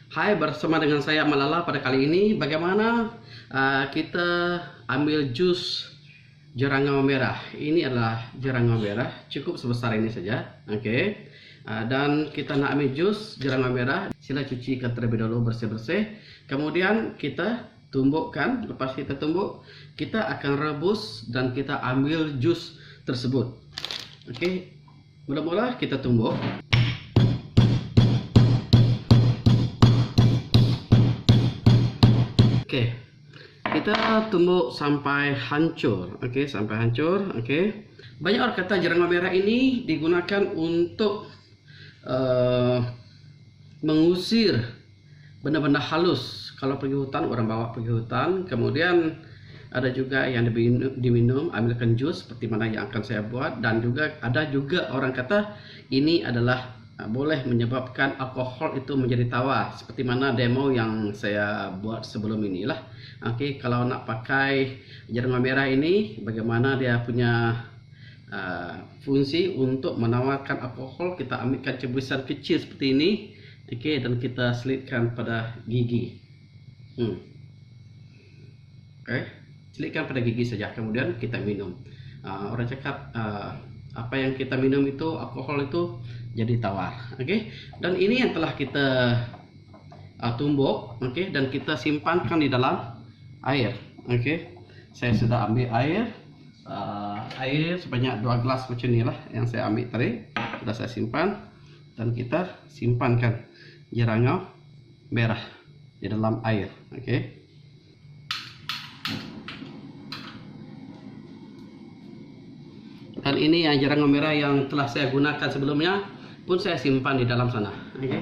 Hai, bersama dengan saya Malala. Pada kali ini bagaimana kita ambil jus jerangau merah. Ini adalah jerangau merah, cukup sebesar ini saja. Oke. Dan kita nak ambil jus jerangau merah, sila cucikan terlebih dahulu bersih-bersih. Kemudian kita tumbukkan. Lepas kita tumbuk, kita akan rebus dan kita ambil jus tersebut. Oke. Mula-mula kita tumbuk. Oke, kita tumbuk sampai hancur. Oke, sampai hancur. Oke. Banyak orang kata jerangau merah ini digunakan untuk mengusir benda-benda halus. Kalau pergi hutan, orang bawa pergi hutan. Kemudian ada juga yang diminum, ambilkan jus seperti mana yang akan saya buat. Dan juga ada juga orang kata ini adalah boleh menyebabkan alkohol itu menjadi tawar, seperti mana demo yang saya buat sebelum inilah. Oke, kalau nak pakai jerangau merah ini, bagaimana dia punya fungsi untuk menawarkan alkohol, kita ambilkan cebusan kecil seperti ini. Oke, dan kita selitkan pada gigi. Oke, selitkan pada gigi saja, kemudian kita minum. Orang cakap apa yang kita minum itu, alkohol itu jadi tawar. Oke, dan ini yang telah kita tumbuk. Oke, dan kita simpankan di dalam air. Oke, saya sudah ambil air sebanyak 2 gelas macam inilah yang saya ambil tadi, sudah saya simpan. Dan kita simpankan jerangau merah di dalam air. Oke. Dan ini yang jerangau merah yang telah saya gunakan sebelumnya pun saya simpan di dalam sana. Oke.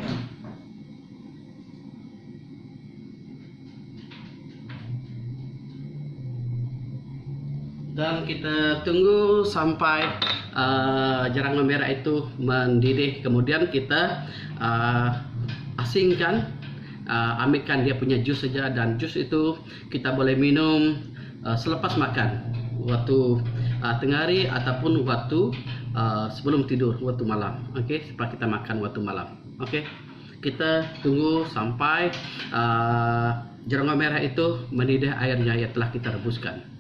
Dan kita tunggu sampai jerangau merah itu mendidih. Kemudian kita asingkan, ambilkan dia punya jus saja. Dan jus itu kita boleh minum selepas makan, waktu tengah hari ataupun waktu sebelum tidur, waktu malam. Oke, supaya kita makan waktu malam. Oke, kita tunggu sampai jerangau merah itu mendidih airnya yang telah kita rebuskan.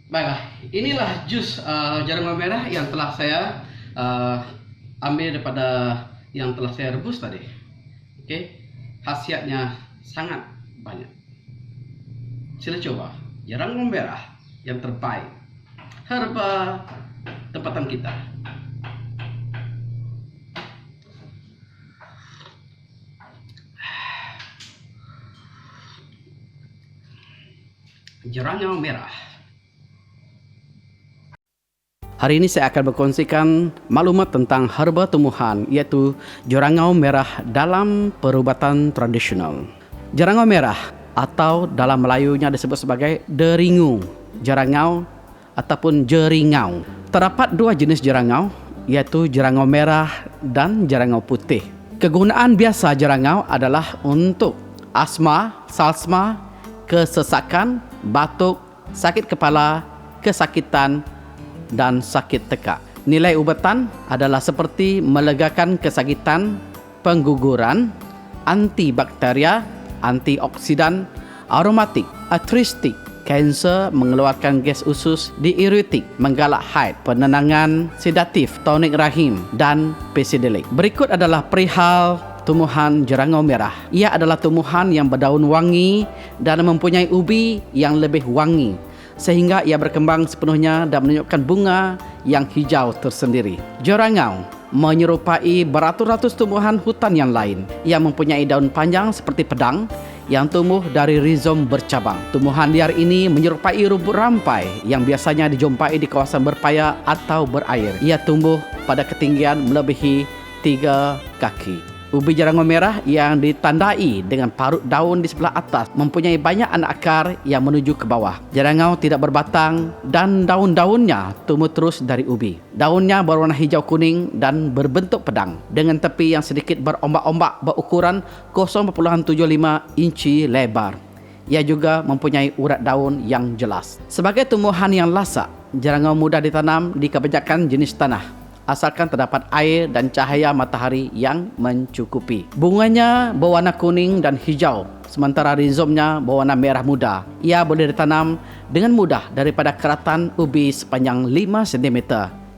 Baiklah, inilah jus jerangau merah yang telah saya ambil daripada yang telah saya rebus tadi. Oke, khasiatnya sangat banyak. Sila coba jerangau merah yang terbaik, herba tempatan kita. Jerangau merah. Hari ini saya akan berkongsikan maklumat tentang herba tumbuhan, iaitu jerangau merah dalam perubatan tradisional. Jerangau merah atau dalam Melayunya disebut sebagai deringu, jerangau ataupun jeringau. Terdapat 2 jenis jerangau, iaitu jerangau merah dan jerangau putih. Kegunaan biasa jerangau adalah untuk asma, salsma, kesesakan, batuk, sakit kepala, kesakitan, dan sakit tekak. Nilai ubatan adalah seperti melegakan kesakitan, pengguguran, antibakteria, antioksidan, aromatik, artristik, kanser, mengeluarkan gas usus, diuretik, menggalak haid, penenangan, sedatif, tonik rahim, dan pesidelik. Berikut adalah perihal tumbuhan jerangau merah. Ia adalah tumbuhan yang berdaun wangi dan mempunyai ubi yang lebih wangi, sehingga ia berkembang sepenuhnya dan menunjukkan bunga yang hijau tersendiri. Jerangau menyerupai beratus-ratus tumbuhan hutan yang lain yang mempunyai daun panjang seperti pedang yang tumbuh dari rizom bercabang. Tumbuhan liar ini menyerupai rumput rampai yang biasanya dijumpai di kawasan berpaya atau berair. Ia tumbuh pada ketinggian melebihi 3 kaki. Ubi jerangau merah yang ditandai dengan parut daun di sebelah atas mempunyai banyak anak akar yang menuju ke bawah. Jerangau tidak berbatang dan daun-daunnya tumbuh terus dari ubi. Daunnya berwarna hijau kuning dan berbentuk pedang dengan tepi yang sedikit berombak-ombak berukuran 0,75 inci lebar. Ia juga mempunyai urat daun yang jelas. Sebagai tumbuhan yang lasak, Jerangau mudah ditanam di kebanyakan jenis tanah, asalkan terdapat air dan cahaya matahari yang mencukupi. Bunganya berwarna kuning dan hijau, sementara rizomnya berwarna merah muda. Ia boleh ditanam dengan mudah daripada keratan ubi sepanjang 5 cm,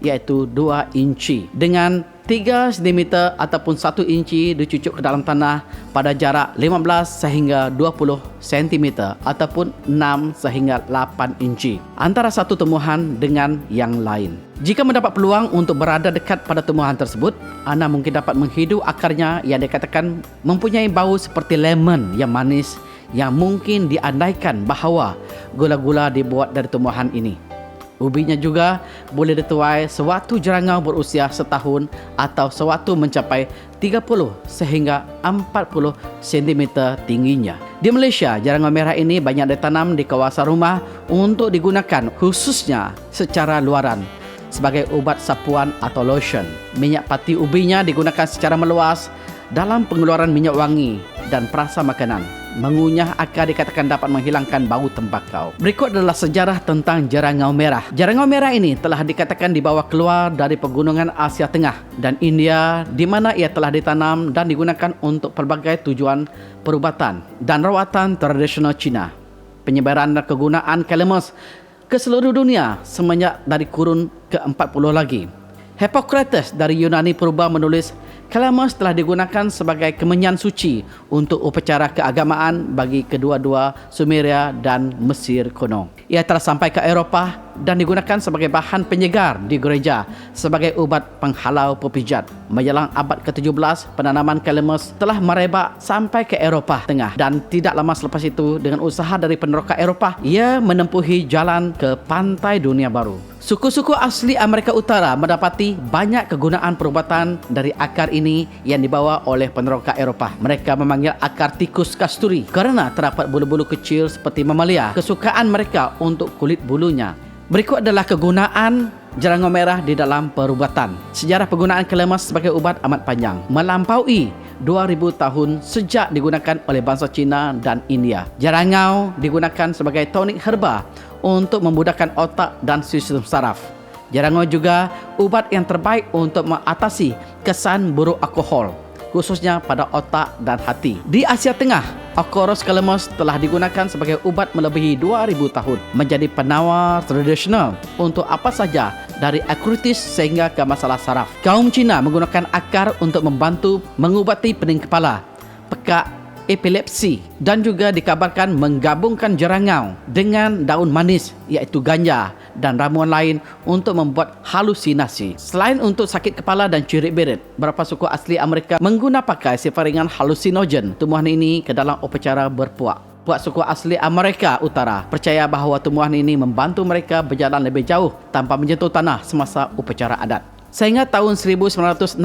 iaitu 2 inci, dengan 3 cm ataupun 1 inci dicucuk ke dalam tanah pada jarak 15 sehingga 20 cm ataupun 6 sehingga 8 inci antara satu tumbuhan dengan yang lain. Jika mendapat peluang untuk berada dekat pada tumbuhan tersebut, anda mungkin dapat menghidu akarnya yang dikatakan mempunyai bau seperti lemon yang manis, yang mungkin diandaikan bahawa gula-gula dibuat dari tumbuhan ini. Ubinya juga boleh dituai sewaktu jerangau berusia setahun atau sewaktu mencapai 30 sehingga 40 cm tingginya. Di Malaysia, jerangau merah ini banyak ditanam di kawasan rumah untuk digunakan khususnya secara luaran sebagai ubat sapuan atau lotion. Minyak pati ubinya digunakan secara meluas dalam pengeluaran minyak wangi dan perasa makanan. Mengunyah akar dikatakan dapat menghilangkan bau tembakau. Berikut adalah sejarah tentang jerangau merah. Jerangau merah ini telah dikatakan dibawa keluar dari pegunungan Asia Tengah dan India, di mana ia telah ditanam dan digunakan untuk pelbagai tujuan perubatan dan rawatan tradisional Cina. Penyebaran dan kegunaan calamus ke seluruh dunia semenjak dari kurun ke-40 lagi. Hippocrates dari Yunani purba menulis, calamus telah digunakan sebagai kemenyan suci untuk upacara keagamaan bagi kedua-dua Sumeria dan Mesir kuno. Ia telah sampai ke Eropah dan digunakan sebagai bahan penyegar di gereja sebagai ubat penghalau pepijat. Menjelang abad ke-17, penanaman calamus telah merebak sampai ke Eropah Tengah, dan tidak lama selepas itu, dengan usaha dari peneroka Eropah, ia menempuhi jalan ke pantai dunia baru. Suku-suku asli Amerika Utara mendapati banyak kegunaan perubatan dari akar ini yang dibawa oleh peneroka Eropah. Mereka memanggil akar tikus kasturi kerana terdapat bulu-bulu kecil seperti mamalia. Kesukaan mereka untuk kulit bulunya. Berikut adalah kegunaan jerangau merah di dalam perubatan. Sejarah penggunaan calamus sebagai ubat amat panjang, melampaui 2000 tahun sejak digunakan oleh bangsa Cina dan India. Jerangau digunakan sebagai tonik herba untuk memudahkan otak dan sistem saraf. Jerangau juga ubat yang terbaik untuk mengatasi kesan buruk alkohol, khususnya pada otak dan hati. Di Asia Tengah, Acorus calamus telah digunakan sebagai ubat melebihi 2000 tahun, menjadi penawar tradisional untuk apa saja dari artritis sehingga ke masalah saraf. Kaum Cina menggunakan akar untuk membantu mengubati pening kepala, pekak, epilepsi, dan juga dikabarkan menggabungkan jerangau dengan daun manis iaitu ganja dan ramuan lain untuk membuat halusinasi. Selain untuk sakit kepala dan cirit-berit, beberapa suku asli Amerika menggunakan pakai sefaringan halusinogen tumbuhan ini ke dalam upacara berpuak. Puak suku asli Amerika Utara percaya bahawa tumbuhan ini membantu mereka berjalan lebih jauh tanpa menyentuh tanah semasa upacara adat. Sehingga tahun 1916,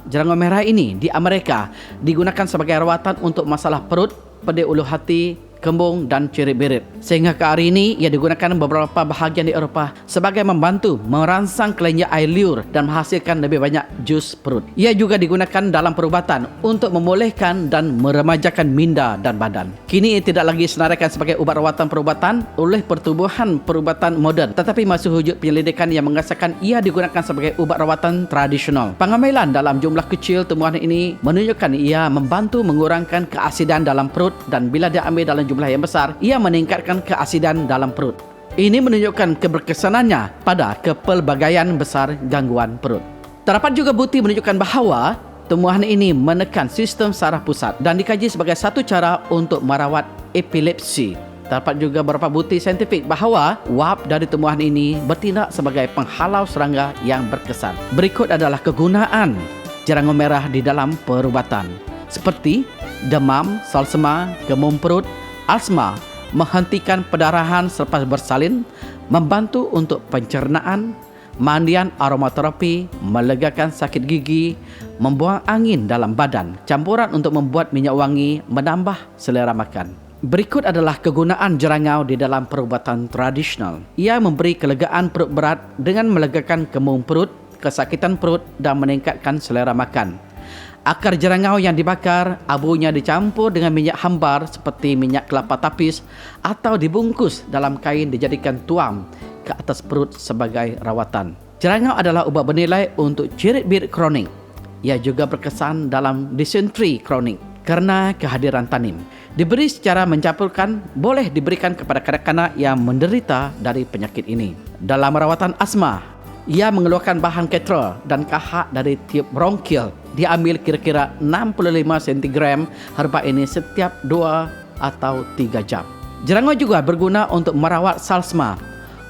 jerangau merah ini di Amerika digunakan sebagai rawatan untuk masalah perut, pedih ulu hati, kembung dan cirit-berit. Sehingga ke hari ini ia digunakan beberapa bahagian di Eropah sebagai membantu merangsang kelenjar air liur dan menghasilkan lebih banyak jus perut. Ia juga digunakan dalam perubatan untuk memulihkan dan meremajakan minda dan badan. Kini ia tidak lagi senaraikan sebagai ubat rawatan perubatan oleh pertubuhan perubatan moden, tetapi masih wujud penyelidikan yang mengesahkan ia digunakan sebagai ubat rawatan tradisional. Pengambilan dalam jumlah kecil tumbuhan ini menunjukkan ia membantu mengurangkan keasidan dalam perut, dan bila diambil dalam jumlah yang besar, ia meningkatkan keasidan dalam perut. Ini menunjukkan keberkesanannya pada kepelbagaian besar gangguan perut. Terdapat juga bukti menunjukkan bahawa tumbuhan ini menekan sistem saraf pusat dan dikaji sebagai satu cara untuk merawat epilepsi. Terdapat juga beberapa bukti saintifik bahawa wap dari tumbuhan ini bertindak sebagai penghalau serangga yang berkesan. Berikut adalah kegunaan jerangau merah di dalam perubatan, seperti demam, salsema, kemung perut, asma, menghentikan pendarahan selepas bersalin, membantu untuk pencernaan, mandian aromaterapi, melegakan sakit gigi, membuang angin dalam badan, campuran untuk membuat minyak wangi, menambah selera makan. Berikut adalah kegunaan jerangau di dalam perubatan tradisional. Ia memberi kelegaan perut berat dengan melegakan kemung perut, kesakitan perut dan meningkatkan selera makan. Akar jerangau yang dibakar, abunya dicampur dengan minyak hambar seperti minyak kelapa tapis atau dibungkus dalam kain dijadikan tuam. ke atas perut sebagai rawatan. Jerangau adalah ubat bernilai untuk cirit-birit kronik. Ia juga berkesan dalam disentri kronik kerana kehadiran tanin. Diberi secara mencampurkan, boleh diberikan kepada kanak-kanak yang menderita dari penyakit ini. Dalam rawatan asma, ia mengeluarkan bahan ketrol dan kahak dari tiup bronkial. Diambil kira-kira 65 cg herba ini setiap 2 atau 3 jam. Jerangau juga berguna untuk merawat salsma.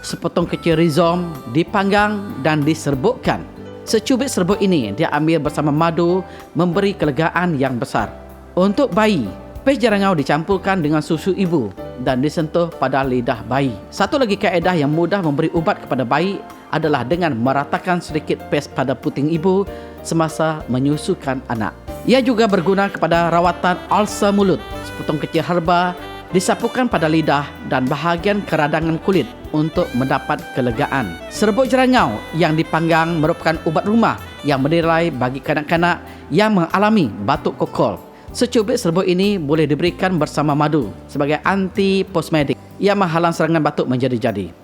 Sepotong kecil rizom dipanggang dan diserbukkan. Secubit serbuk ini diambil bersama madu memberi kelegaan yang besar. Untuk bayi, pes jerangau dicampurkan dengan susu ibu dan disentuh pada lidah bayi. Satu lagi kaedah yang mudah memberi ubat kepada bayi adalah dengan meratakan sedikit pes pada puting ibu semasa menyusukan anak. Ia juga berguna kepada rawatan ulcer mulut. Sepotong kecil herba disapukan pada lidah dan bahagian keradangan kulit untuk mendapat kelegaan. Serbuk jerangau yang dipanggang merupakan ubat rumah yang bernilai bagi kanak-kanak yang mengalami batuk kokol. Secubit serbuk ini boleh diberikan bersama madu sebagai anti-posmedik. Ia menghalang serangan batuk menjadi-jadi.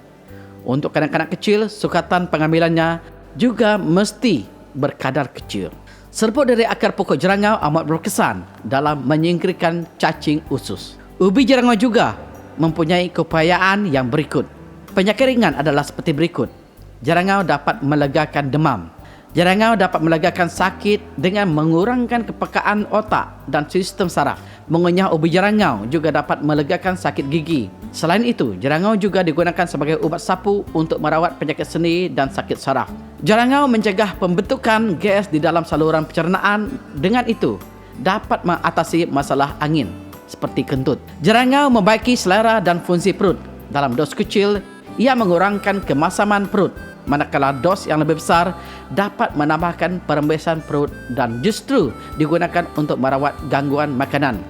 Untuk kanak-kanak kecil, sukatan pengambilannya juga mesti berkadar kecil. Serbuk dari akar pokok jerangau amat berkesan dalam menyingkirkan cacing usus. Ubi jerangau juga mempunyai keupayaan yang berikut. Penyakit ringan adalah seperti berikut. Jerangau dapat melegakan demam. Jerangau dapat melegakan sakit dengan mengurangkan kepekaan otak dan sistem saraf. Mengunyah ubi jerangau juga dapat melegakan sakit gigi. Selain itu, jerangau juga digunakan sebagai ubat sapu untuk merawat penyakit sendi dan sakit saraf. Jerangau mencegah pembentukan gas di dalam saluran pencernaan. Dengan itu, dapat mengatasi masalah angin seperti kentut. Jerangau membaiki selera dan fungsi perut. Dalam dos kecil, ia mengurangkan kemasaman perut. Manakala dos yang lebih besar dapat menambahkan perembesan perut dan justru digunakan untuk merawat gangguan makanan,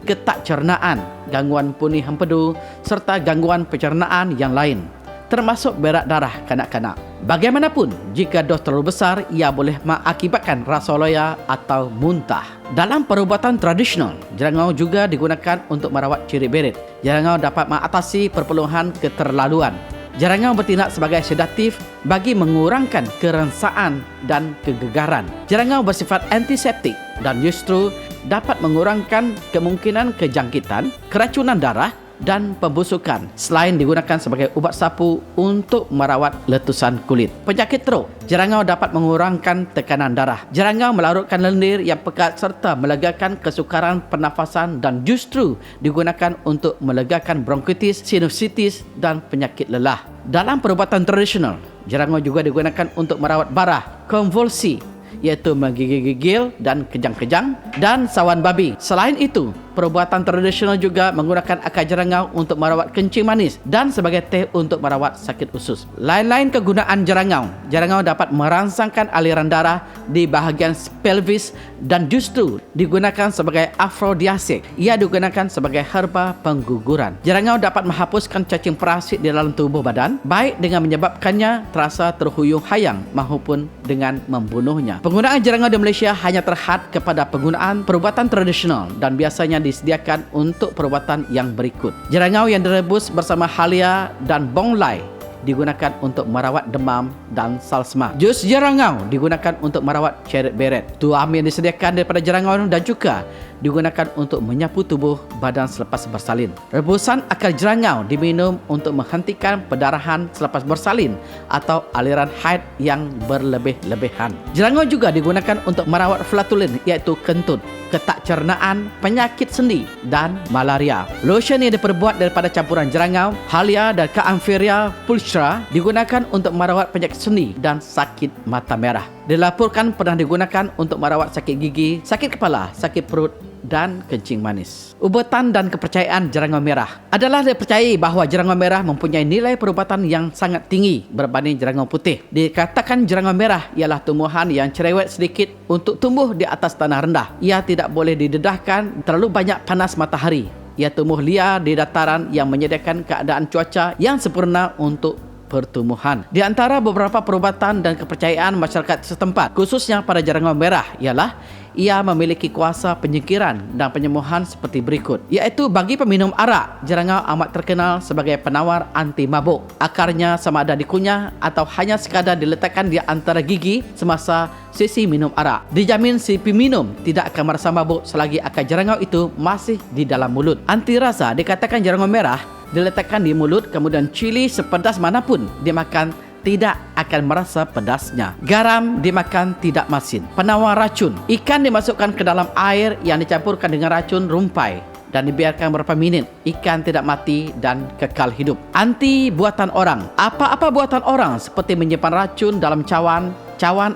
ketak cernaan, gangguan punih empedu serta gangguan pencernaan yang lain, termasuk berak darah kanak-kanak. Bagaimanapun, jika dos terlalu besar, ia boleh mengakibatkan rasa loya atau muntah. Dalam perubatan tradisional, jerangau juga digunakan untuk merawat cirit-berit. Jerangau dapat mengatasi perpeluhan keterlaluan. Jerangau bertindak sebagai sedatif bagi mengurangkan kerensaan dan kegegaran. Jerangau bersifat antiseptik dan justru dapat mengurangkan kemungkinan kejangkitan, keracunan darah dan pembusukan. Selain digunakan sebagai ubat sapu untuk merawat letusan kulit. Penyakit teruk, jerangau dapat mengurangkan tekanan darah. Jerangau melarutkan lendir yang pekat serta melegakan kesukaran pernafasan dan justru digunakan untuk melegakan bronkitis, sinusitis dan penyakit lelah. Dalam perubatan tradisional, jerangau juga digunakan untuk merawat barah, konvulsi, iaitu menggigil-gigil dan kejang-kejang, dan sawan babi. Selain itu, perubatan tradisional juga menggunakan akar jerangau untuk merawat kencing manis dan sebagai teh untuk merawat sakit usus. Lain-lain kegunaan jerangau. Jerangau dapat merangsangkan aliran darah di bahagian pelvis dan justru digunakan sebagai afrodisiak. Ia digunakan sebagai herba pengguguran. Jerangau dapat menghapuskan cacing parasit di dalam tubuh badan, baik dengan menyebabkannya terasa terhuyung hayang maupun dengan membunuhnya. Penggunaan jerangau di Malaysia hanya terhad kepada penggunaan perubatan tradisional dan biasanya disediakan untuk perubatan yang berikut. Jerangau yang direbus bersama halia dan bonglai digunakan untuk merawat demam dan salsma. Jus jerangau digunakan untuk merawat ceret-beret. Tuam yang disediakan daripada jerangau dan juga digunakan untuk menyapu tubuh badan selepas bersalin. Rebusan akar jerangau diminum untuk menghentikan pendarahan selepas bersalin atau aliran haid yang berlebih-lebihan. Jerangau juga digunakan untuk merawat flatulin iaitu kentut, ketak cernaan, penyakit sendi dan malaria. Lotion yang diperbuat daripada campuran jerangau, halia dan kaamphora pulchra digunakan untuk merawat penyakit sendi dan sakit mata merah. Dilaporkan pernah digunakan untuk merawat sakit gigi, sakit kepala, sakit perut dan kencing manis. Ubatan dan kepercayaan jerangau merah adalah dipercayai bahawa jerangau merah mempunyai nilai perubatan yang sangat tinggi berbanding jerangau putih. Dikatakan jerangau merah ialah tumbuhan yang cerewet sedikit untuk tumbuh di atas tanah rendah. Ia tidak boleh didedahkan terlalu banyak panas matahari. Ia tumbuh liar di dataran yang menyediakan keadaan cuaca yang sempurna untuk pertumbuhan. Di antara beberapa perubatan dan kepercayaan masyarakat setempat, khususnya pada jerangau merah, ialah ia memiliki kuasa penyingkiran dan penyembuhan seperti berikut, iaitu bagi peminum arak, jerangau amat terkenal sebagai penawar anti mabuk. Akarnya sama ada dikunyah atau hanya sekadar diletakkan di antara gigi semasa sesi minum arak. Dijamin si peminum tidak akan merasa mabuk selagi akar jerangau itu masih di dalam mulut. Anti rasa dikatakan jerangau merah diletakkan di mulut, kemudian cili sepedas manapun dimakan tidak akan merasa pedasnya. Garam dimakan tidak masin. Penawar racun, ikan dimasukkan ke dalam air yang dicampurkan dengan racun rumpai dan dibiarkan beberapa minit. Ikan tidak mati dan kekal hidup. Anti buatan orang, apa-apa buatan orang seperti menyimpan racun dalam cawan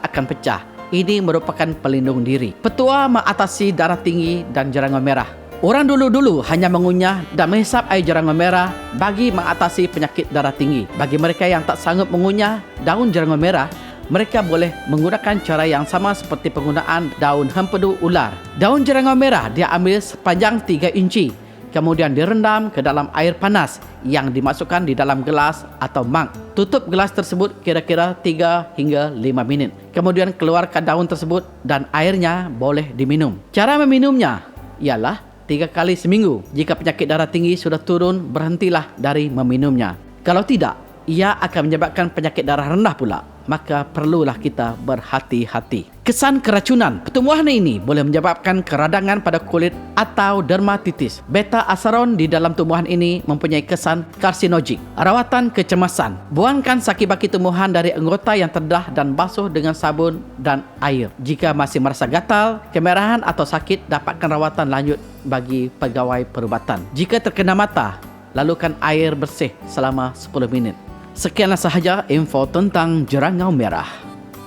akan pecah. Ini merupakan pelindung diri. Petua mengatasi darah tinggi dan jerangau merah. Orang dulu-dulu hanya mengunyah dan menghisap air jerangau merah bagi mengatasi penyakit darah tinggi. Bagi mereka yang tak sanggup mengunyah daun jerangau merah, mereka boleh menggunakan cara yang sama seperti penggunaan daun hempedu ular. Daun jerangau merah diambil sepanjang 3 inci, kemudian direndam ke dalam air panas yang dimasukkan di dalam gelas atau mug. Tutup gelas tersebut kira-kira 3 hingga 5 minit. Kemudian keluarkan daun tersebut dan airnya boleh diminum. Cara meminumnya ialah 3 kali seminggu. Jika penyakit darah tinggi sudah turun, berhentilah dari meminumnya. Kalau tidak, ia akan menyebabkan penyakit darah rendah pula. Maka perlulah kita berhati-hati. Kesan keracunan. Pertumbuhan ini boleh menyebabkan keradangan pada kulit atau dermatitis. Beta-asaron di dalam tumbuhan ini mempunyai kesan karsinogik. Rawatan kecemasan. Buangkan saki-baki tumbuhan dari anggota yang terdedah dan basuh dengan sabun dan air. Jika masih merasa gatal, kemerahan atau sakit, dapatkan rawatan lanjut bagi pegawai perubatan. Jika terkena mata, lalukan air bersih selama 10 minit. Sekianlah sahaja info tentang jerangau merah.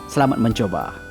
Selamat mencoba.